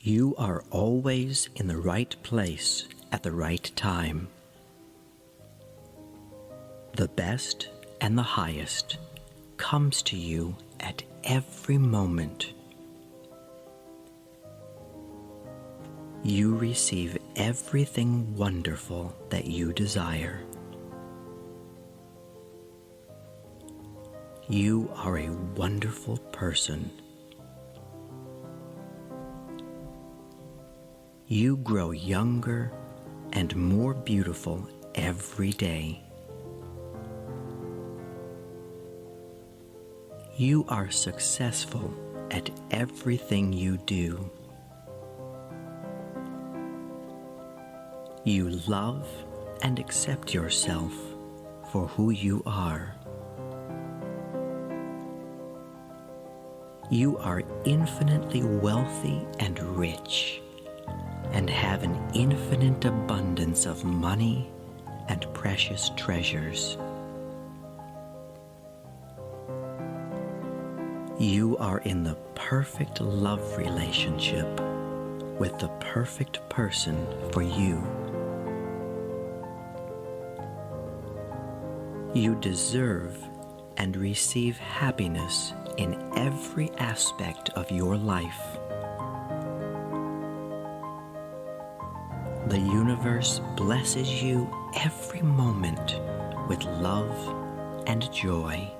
You are always in the right place at the right time. The best and the highest comes to you at every moment. You receive everything wonderful that you desire. You are a wonderful person. You grow younger and more beautiful every day. You are successful at everything you do. You love and accept yourself for who you are. You are infinitely wealthy and rich, and have an infinite abundance of money and precious treasures. You are in the perfect love relationship with the perfect person for you. You deserve and receive happiness in every aspect of your life. The universe blesses you every moment with love and joy.